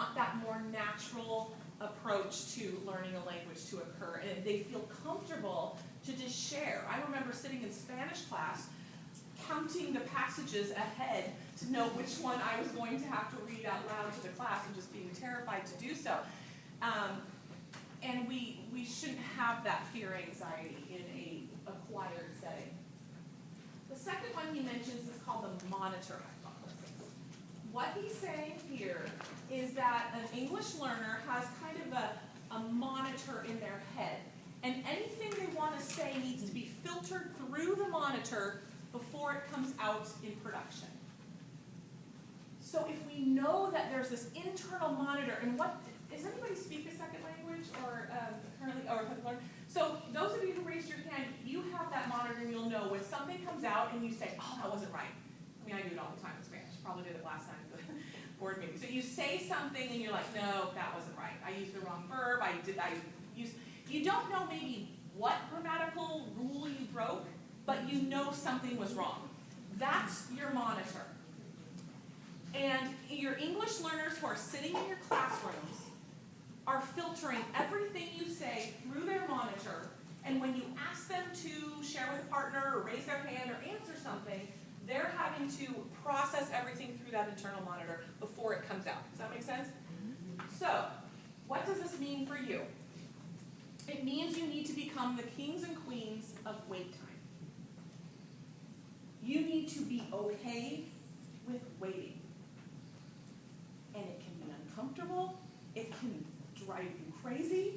want that more natural approach to learning a language to occur, and they feel comfortable to just share. I remember sitting in Spanish class, counting the passages ahead to know which one I was going to have to read out loud to the class, and just being terrified to do so. And we shouldn't have that fear anxiety in a acquired setting. The second one he mentions is called the monitor hypothesis. What he's saying here is that an English learner has kind of a monitor in their head, and anything they want to say needs to be filtered through the monitor before it comes out in production. So if we know that there's this internal monitor, and what, does anybody speak a second language or currently, or have learned? So those of you who raised your hand, you have that monitor and you'll know when something comes out and you say, oh, that wasn't right. I mean, I do it all the time in Spanish. Probably did it last time at the board meeting. So you say something and you're like, no, that wasn't right. I used the wrong verb. You don't know maybe what grammatical rule you broke, but you know something was wrong. That's your monitor. And your English learners who are sitting in your classrooms are filtering everything you say through their monitor, and when you ask them to share with a partner or raise their hand or answer something, they're having to process everything through that internal monitor before it comes out. Does that make sense? So, what does this mean for you? It means you need to become the kings and queens of wait time. You need to be okay with waiting. And it can be uncomfortable, it can drive you crazy,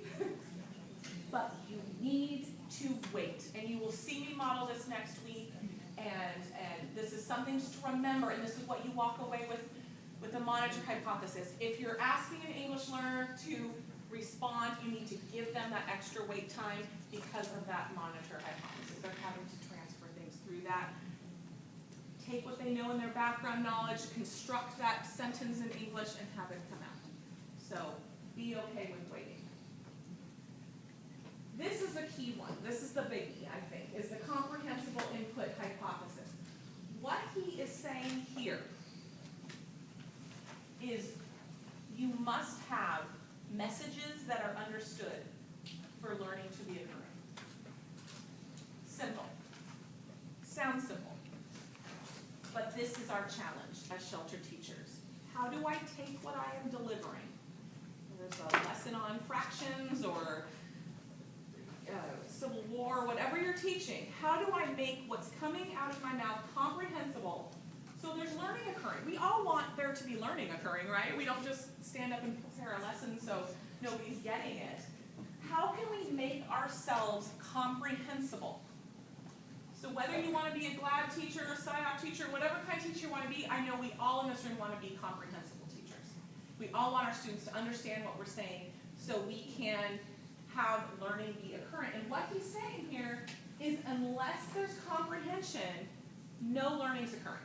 but you need to wait. And you will see me model this next week, and this is something just to remember, and this is what you walk away with the monitor hypothesis. If you're asking an English learner to respond, you need to give them that extra wait time because of that monitor hypothesis. They're having to transfer things through that. Take what they know in their background knowledge, construct that sentence in English, and have it come out. So be okay with waiting. This is a key one. This is the biggie, I think, is the comprehensible input hypothesis. What he is saying here is you must have messages that are understood for learning to be occurring. Simple. Sounds simple. But this is our challenge as shelter teachers. How do I take what I am delivering? There's a lesson on fractions or Civil War, whatever you're teaching. How do I make what's coming out of my mouth comprehensible so there's learning occurring? We all want there to be learning occurring, right? We don't just stand up and prepare a lesson so nobody's getting it. How can we make ourselves comprehensible? So whether you want to be a GLAD teacher, a SciOp teacher, whatever kind of teacher you want to be, I know we all in this room want to be comprehensible teachers. We all want our students to understand what we're saying so we can have learning be occurrent. And what he's saying here is unless there's comprehension, no learning is occurring.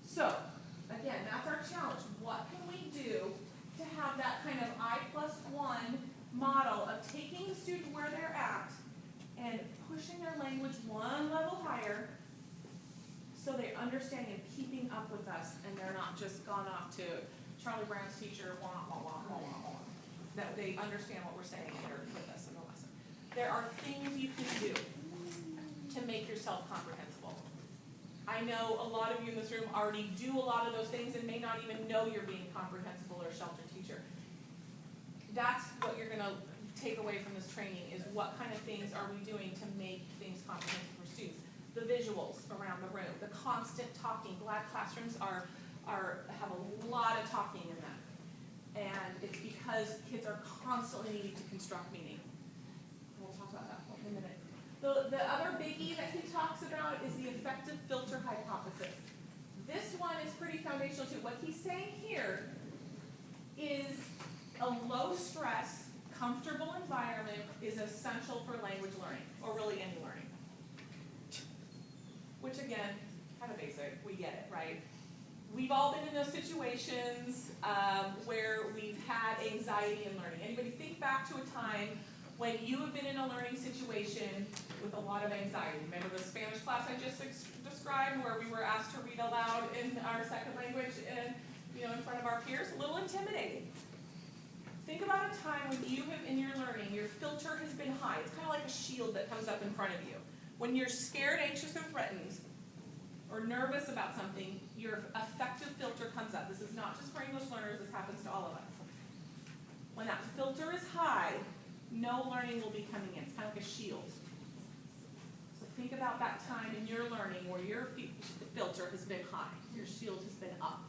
So, again, that's our challenge. What can we do to have that kind of I+1 model of taking the student where they're at and pushing their language one level higher so they're understanding and keeping up with us and they're not just gone off to Charlie Brown's teacher, wah, wah, wah, wah, wah, wah. That they understand what we're saying and they're with us in the lesson. There are things you can do to make yourself comprehensible. I know a lot of you in this room already do a lot of those things and may not even know you're being comprehensible or a shelter teacher. That's what you're going to take away from this training is what kind of things are we doing to make things comprehensible for students. The visuals around the room, the constant talking. GLAD classrooms have a lot of talking in them. And it's because kids are constantly needing to construct meaning. We'll talk about that in a minute. The other biggie that he talks about is the effective filter hypothesis. This one is pretty foundational too. What he's saying here is a low stress, comfortable environment is essential for language learning, or really any learning. Which again, kind of basic, we get it, right? We've all been in those situations where we've had anxiety in learning. Anybody think back to a time when you have been in a learning situation with a lot of anxiety? Remember the Spanish class I just described where we were asked to read aloud in our second language? And in front of our peers, a little intimidating. Think about a time when you have, in your learning, your filter has been high. It's kind of like a shield that comes up in front of you. When you're scared, anxious, or threatened, or nervous about something, your affective filter comes up. This is not just for English learners, this happens to all of us. When that filter is high, no learning will be coming in. It's kind of like a shield. So think about that time in your learning where your filter has been high, your shield has been up,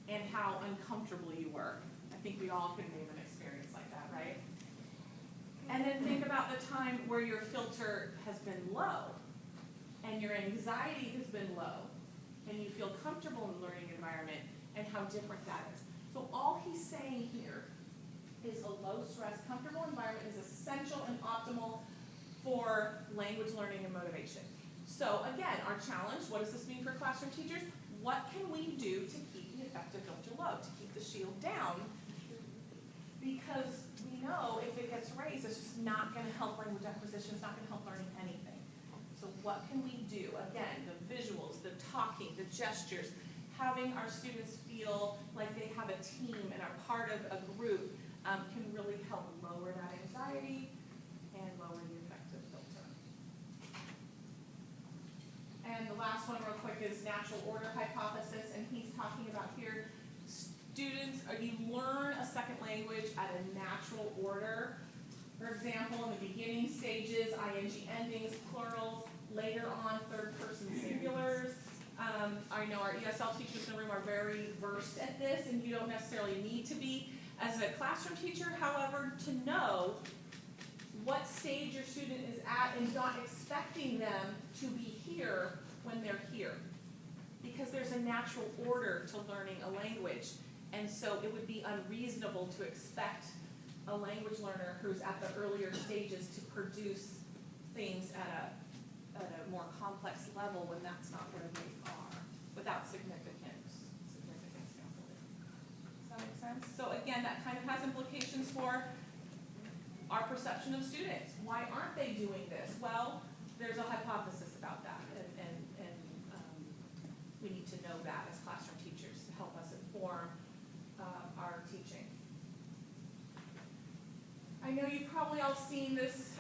and how uncomfortable you were. I think we all can name an experience like that, right? And then think about the time where your filter has been low, and your anxiety has been low, and you feel comfortable in the learning environment, and how different that is. So all he's saying here is a low-stress, comfortable environment is essential and optimal for language learning and motivation. So again, our challenge, what does this mean for classroom teachers? What can we do to keep the affective filter low, to keep the shield down? Because we know if it gets raised, it's just not going to help language acquisition, it's not going to help learning anything. So what can we do? Again, the visuals, the talking, the gestures, having our students feel like they have a team and are part of a group can really help lower that anxiety and lower the affective filter. And the last one real quick is natural order hypothesis, and he's talking about here, students, you learn a second language at a natural order. For example, in the beginning stages, ing endings, plurals, later on third-person singulars. I know our ESL teachers in the room are very versed at this, and you don't necessarily need to be as a classroom teacher. However, to know what stage your student is at and not expecting them to be here when they're here. Because there's a natural order to learning a language, and so it would be unreasonable to expect a language learner who's at the earlier stages to produce things at a more complex level when that's not where they are, without significant scaffolding. Does that make sense? So again, that kind of has implications for our perception of students. Why aren't they doing this? Well, there's a hypothesis about that, and we need to know that as classroom teachers to help us inform our teaching. I know you've probably all seen this.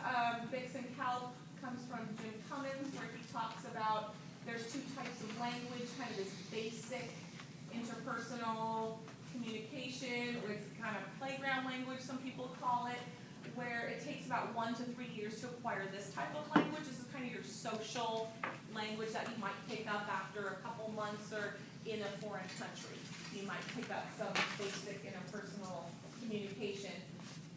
Bix and Calc comes from Jim Cummins, where he talks about there's two types of language, kind of this basic interpersonal communication, with kind of playground language, some people call it, where it takes about 1 to 3 years to acquire this type of language. This is kind of your social language that you might pick up after a couple months or in a foreign country. You might pick up some basic interpersonal communication.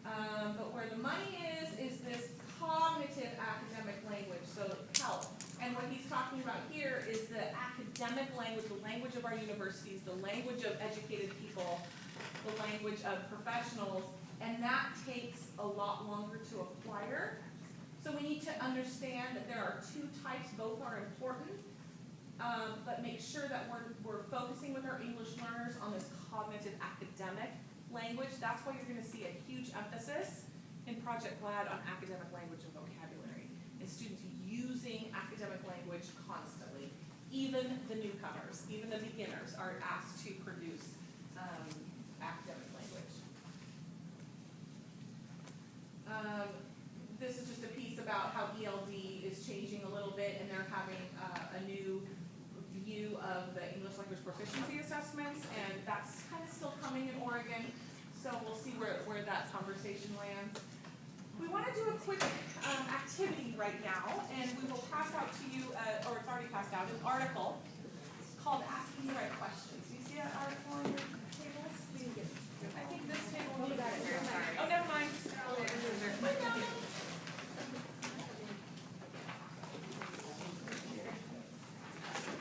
But where the money is this cognitive academic language, so CALP. And what he's talking about here is the academic language, the language of our universities, the language of educated people, the language of professionals, and that takes a lot longer to acquire. So we need to understand that there are two types, both are important, but make sure that we're focusing with our English learners on this cognitive academic language. That's why you're going to see a huge emphasis in Project GLAD on academic language and vocabulary, and students using academic language constantly. Even the newcomers, even the beginners are asked to produce academic language. This is just a piece about how ELD is changing a little bit, and they're having a new view of the English language proficiency assessments, and that's kind of still coming in Oregon, so we'll see where that conversation lands. We want to do a quick activity right now, and we will pass out to you, or it's already passed out, an article called Asking the Right Questions. Do you see that article on your tables? I think this table will be better. Oh, never mind.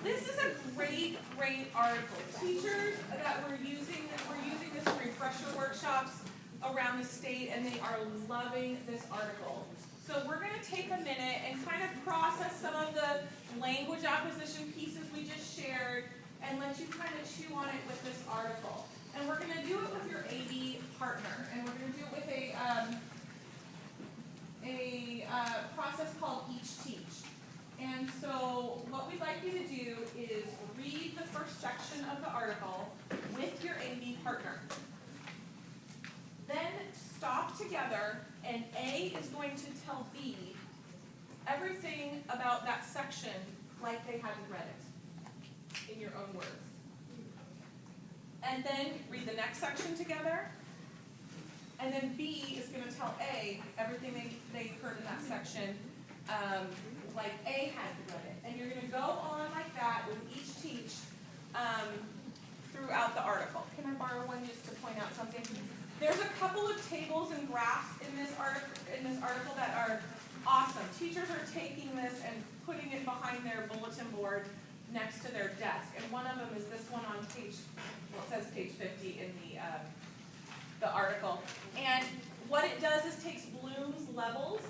This is a great article. Teachers that we're using this in refresher workshops around the state, and they are loving this article. So we're going to take a minute and kind of process some of the language acquisition pieces we just shared and let you kind of chew on it with this article. And we're going to do it with your AD partner, and we're going to do it with a process called Each Teach. And so what we'd like you to do is read the first section of the article with your A/B partner. Then stop together, and A is going to tell B everything about that section like they hadn't read it, in your own words. And then read the next section together, and then B is going to tell A everything they heard in that section like A hadn't read it. And you're going to go on like that with each teach throughout the article. Can I borrow one just to point out something? There's a couple of tables and graphs in this article that are awesome. Teachers are taking this and putting it behind their bulletin board next to their desk. And one of them is this one on page, well, it says page 50 in the article. And what it does is takes Bloom's levels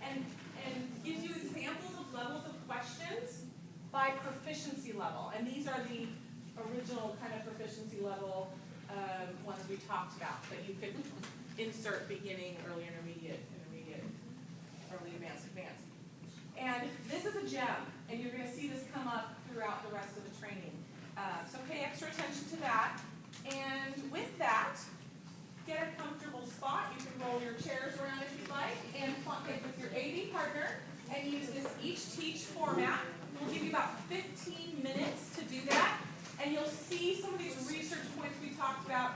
and gives you examples of levels of questions by proficiency level. And these are the original kind of proficiency level ones we talked about, that you could insert beginning, early intermediate, early advanced, advanced. And this is a gem, and you're going to see this come up throughout the rest of the training. So pay extra attention to that. And with that, get a comfortable spot. You can roll your chairs around if you'd like, and plunk it with your A/B partner, and use this each teach format. We'll give you about 15 minutes to do that, and you'll see some of these research points we talked about